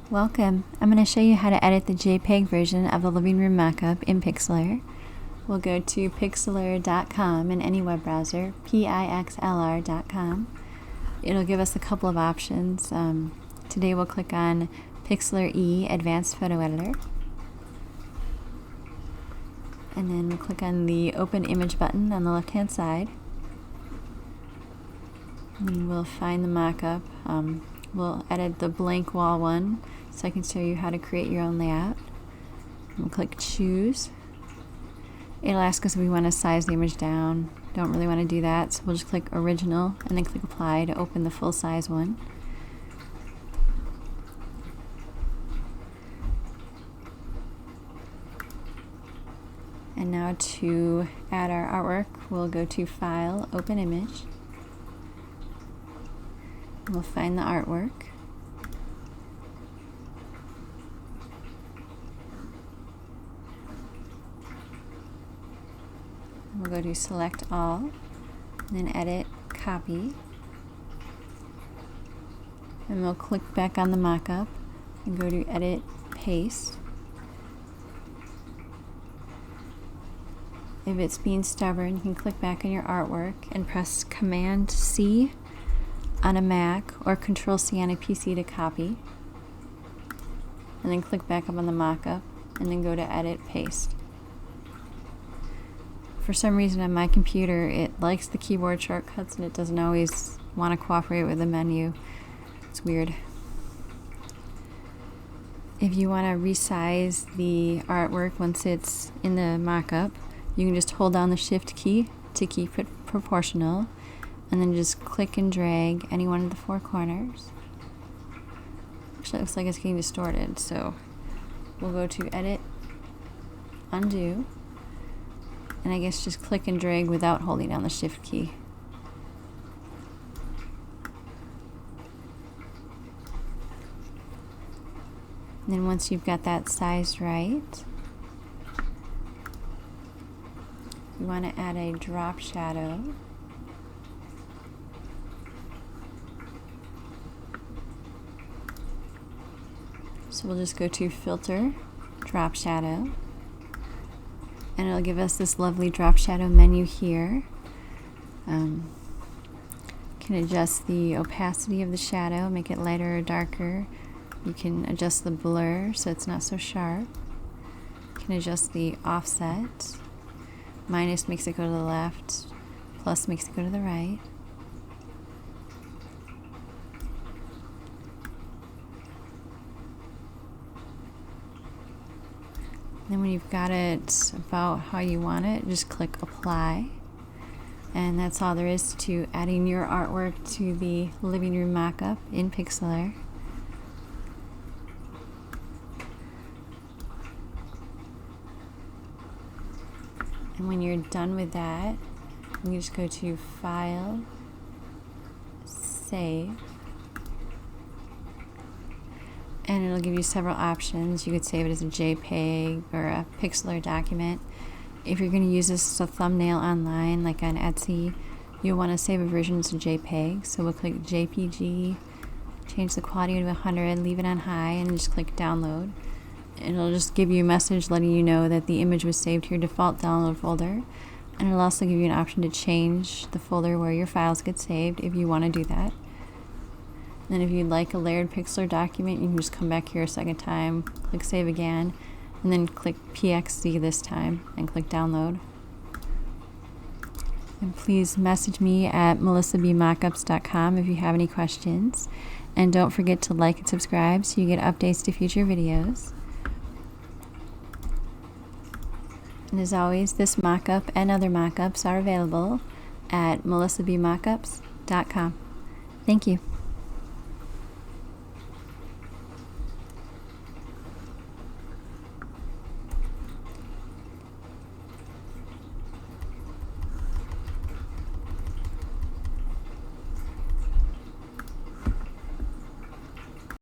Welcome. I'm going to show you how to edit the JPEG version of the living room mockup in Pixlr. We'll go to pixlr.com in any web browser, pixlr.com. It'll give us a couple of options. Today we'll click on Pixlr E Advanced Photo Editor. And then we'll click on the Open Image button on the left-hand side. And then we'll find the mockup. We'll edit the blank wall one so I can show you how to create your own layout. We'll click Choose. It'll ask us if we want to size the image down. Don't really want to do that, so we'll just click Original and then click Apply to open the full size one. And now to add our artwork, we'll go to File, Open Image. We'll find the artwork. We'll go to Select All, and then Edit, Copy. And we'll click back on the mockup and go to Edit, Paste. If it's being stubborn, you can click back on your artwork and press Command-C on a Mac or Control-C on a PC to copy. And then click back up on the mockup and then go to Edit, Paste. For some reason on my computer it likes the keyboard shortcuts and it doesn't always want to cooperate with the menu. It's weird. If you want to resize the artwork once it's in the mockup, you can just hold down the Shift key to keep it proportional and then just click and drag any one of the four corners. Actually, it looks like it's getting distorted, so we'll go to Edit, Undo, and I guess just click and drag without holding down the Shift key. And then once you've got that sized right, you want to add a drop shadow. So we'll just go to Filter, Drop Shadow, and it'll give us this lovely drop shadow menu here. You can adjust the opacity of the shadow, make it lighter or darker. You can adjust the blur so it's not so sharp. You can adjust the offset. Minus makes it go to the left, plus makes it go to the right. Then when you've got it about how you want it, just click Apply. And that's all there is to adding your artwork to the living room mockup in Pixlr. And when you're done with that, you just go to File, Save. And it'll give you several options. You could save it as a JPEG or a Pixlr document. If you're going to use this as a thumbnail online, like on Etsy, you'll want to save a version as a JPEG. So we'll click JPG, change the quality to 100, leave it on high, and just click Download. And it'll just give you a message letting you know that the image was saved to your default download folder. And it'll also give you an option to change the folder where your files get saved if you want to do that. Then if you'd like a layered Pixlr document, you can just come back here a second time, click Save again, and then click PXD this time, and click Download. And please message me at melissabmockups.com if you have any questions. And don't forget to like and subscribe so you get updates to future videos. And as always, this mockup and other mockups are available at melissabmockups.com. Thank you.